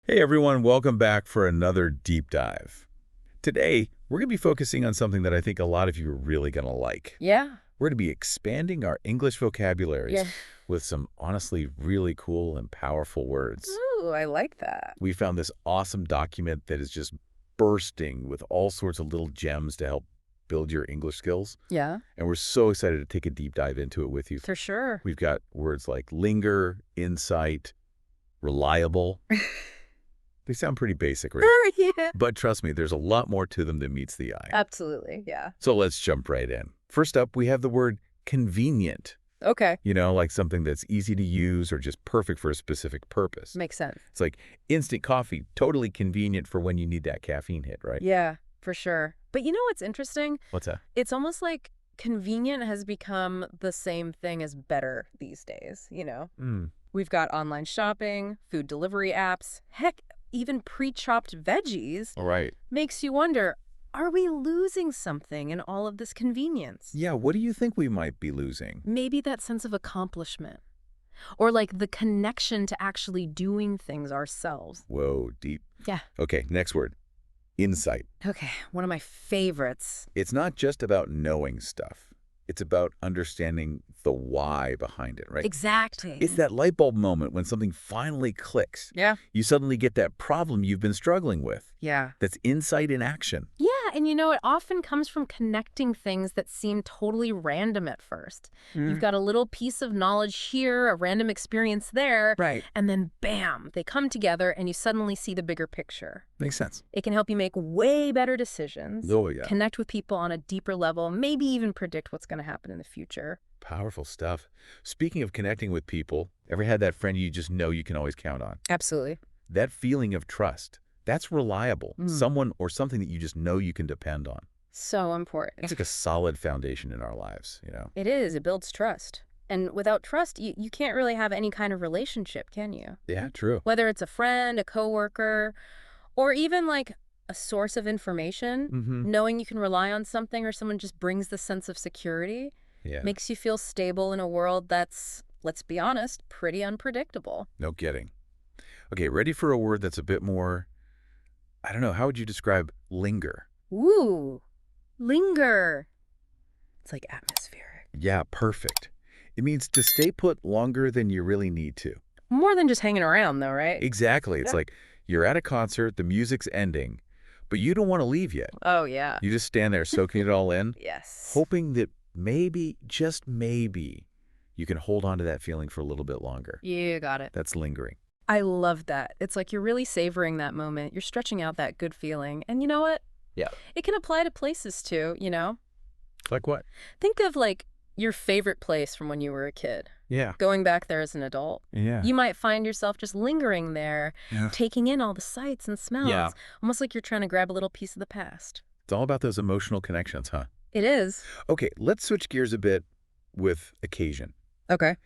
Hey everyone, welcome back for another deep dive. Today, we're going to be focusing on something that I think a lot of you are really going to like. Yeah. We're going to be expanding our English vocabularies Yeah. with some honestly really cool and powerful words. Ooh, I like that. We found this awesome document that is just bursting with all sorts of little gems to help build your English skills. Yeah, And we're so excited to take a deep dive into it with you. for sure. We've got words like linger, insight, reliable. They sound pretty basic, right? Yeah. But trust me, there's a lot more to them than meets the eye. Absolutely. Yeah. So let's jump right in. First up, we have the word convenient. Okay. Like something that's easy to use or just perfect for a specific purpose. Makes sense. It's like instant coffee, totally convenient for when you need that caffeine hit, right? Yeah, for sure. But you know what's interesting? What's that? It's almost like convenient has become the same thing as better these days. Mm. We've got online shopping, food delivery apps, heck, even pre-chopped veggies. All right. Makes you wonder, are we losing something in all of this convenience? Yeah, what do you think we might be losing? Maybe that sense of accomplishment. Or like the connection to actually doing things ourselves. Whoa, deep. Yeah. Okay, next word. Insight. Okay, one of my favorites. It's not just about knowing stuff. It's about understanding the why behind it, right? Exactly. It's that light bulb moment when something finally clicks. Yeah. You suddenly get that problem you've been struggling with. Yeah. That's insight in action. Yeah, and it often comes from connecting things that seem totally random at first. You've got a little piece of knowledge here, a random experience there, Right. and then bam, they come together and you suddenly see the bigger picture. Makes sense. It can help you make way better decisions, Oh, yeah. connect with people on a deeper level, maybe even predict what's going to happen in the future. Powerful stuff. Speaking of connecting with people, ever had that friend you just know you can always count on? Absolutely. That feeling of trust, that's reliable. Mm. Someone or something that you just know you can depend on. So important. It's like a solid foundation in our lives. It is. It builds trust. And without trust, you can't really have any kind of relationship, can you? Yeah, true. Whether it's a friend, a coworker, or even like a source of information, Mm-hmm. knowing you can rely on something or someone just brings the sense of security, Yeah, makes you feel stable in a world that's, let's be honest, pretty unpredictable. no kidding. Okay, ready for a word that's a bit more, I don't know, how would you describe linger? Ooh, linger. It's like atmospheric. Yeah, perfect. It means to stay put longer than you really need to. More than just hanging around, though, right? Exactly. It's Yeah. like you're at a concert, the music's ending, but you don't want to leave yet. Oh, yeah. You just stand there soaking it all in, Yes. hoping that maybe, just maybe, you can hold on to that feeling for a little bit longer. You got it. That's lingering. I love that. It's like you're really savoring that moment. You're stretching out that good feeling. And you know what? Yeah. It can apply to places too, Like what? Think of like your favorite place from when you were a kid. Yeah. Going back there as an adult. Yeah. You might find yourself just lingering there, Yeah. taking in all the sights and smells. Yeah. Almost like you're trying to grab a little piece of the past. It's all about those emotional connections, huh? It is. Okay, let's switch gears a bit with occasion. Okay.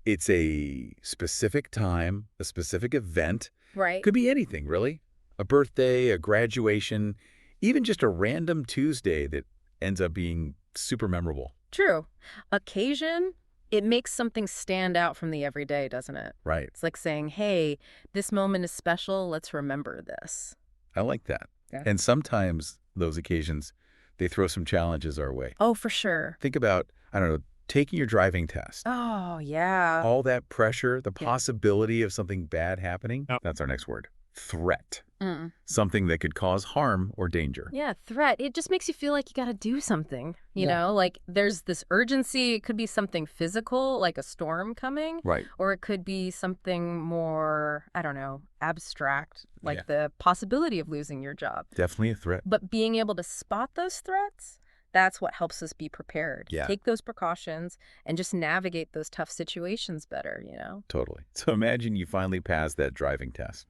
It's a specific time, a specific event. Right. Could be anything, really. A birthday, a graduation, even just a random Tuesday that ends up being super memorable. True. Occasion, it makes something stand out from the everyday, doesn't it? Right. It's like saying, hey, this moment is special. Let's remember this. I like that. Yeah. And sometimes those occasions, they throw some challenges our way. Oh, for sure. Think about, I don't know, taking your driving test. Oh, yeah. All that pressure, the Yeah. possibility of something bad happening. Yep. That's our next word. Threat. Mm. Something that could cause harm or danger. Yeah, threat. It just makes you feel like you got to do something, you Yeah. know? Like there's this urgency. It could be something physical, like a storm coming, Right. or it could be something more, I don't know, abstract, like Yeah. the possibility of losing your job. Definitely a threat. But being able to spot those threats, that's what helps us be prepared. Yeah. Take those precautions and just navigate those tough situations better. Totally. So imagine you finally pass that driving test.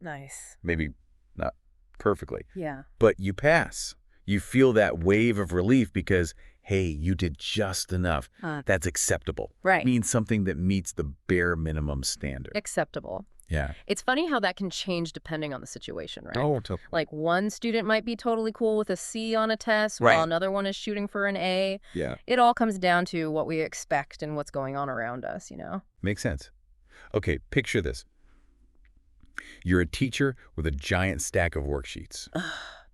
Nice. Maybe not perfectly, Yeah. but you pass. You feel that wave of relief because, hey, you did just enough. That's acceptable. Right. Means something that meets the bare minimum standard. Acceptable. Yeah. It's funny how that can change depending on the situation, right? Oh, totally. Like one student might be totally cool with a C on a test Right. while another one is shooting for an A. Yeah. It all comes down to what we expect and what's going on around us. Makes sense. Okay, picture this. You're a teacher with a giant stack of worksheets.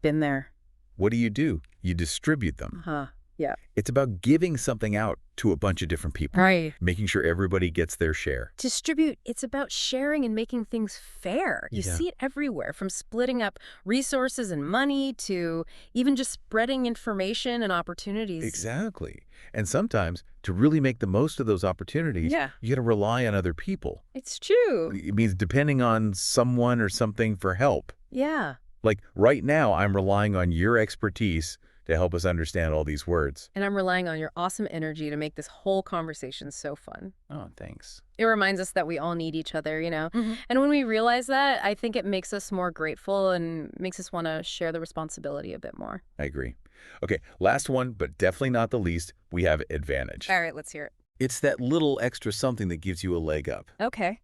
Been there. What do? You distribute them. Huh. Yeah. It's about giving something out to a bunch of different people, Right. making sure everybody gets their share. Distribute, it's about sharing and making things fair. You Yeah. see it everywhere, from splitting up resources and money to even just spreading information and opportunities. Exactly. And sometimes, to really make the most of those opportunities, Yeah. you got to rely on other people. It's true. It means depending on someone or something for help. Yeah. Like right now, I'm relying on your expertise to help us understand all these words. And I'm relying on your awesome energy to make this whole conversation so fun. Oh, thanks. It reminds us that we all need each other, you know? And when we realize that, I think it makes us more grateful and makes us want to share the responsibility a bit more. I agree. Okay, last one, but definitely not the least, we have advantage. All right, let's hear it. It's that little extra something that gives you a leg up. Okay.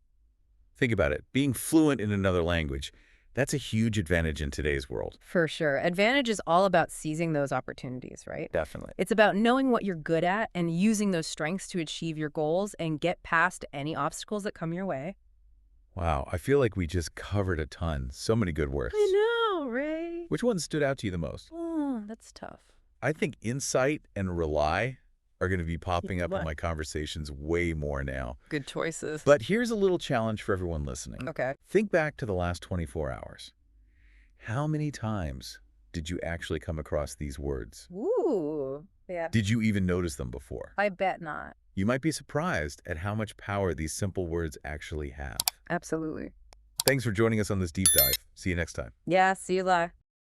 Think about it. Being fluent in another language, that's a huge advantage in today's world. For sure. Advantage is all about seizing those opportunities, right? Definitely. It's about knowing what you're good at and using those strengths to achieve your goals and get past any obstacles that come your way. Wow, I feel like we just covered a ton. So many good words. I know, Ray. Which one stood out to you the most? Oh, that's tough. I think insight and rely are going to be popping up in What? my conversations way more now. Good choices. But here's a little challenge for everyone listening. Okay. Think back to the last 24 hours. How many times did you actually come across these words? Ooh. Yeah. Did you even notice them before? I bet not. You might be surprised at how much power these simple words actually have. Absolutely. Thanks for joining us on this deep dive. See you next time. Yeah, see you later.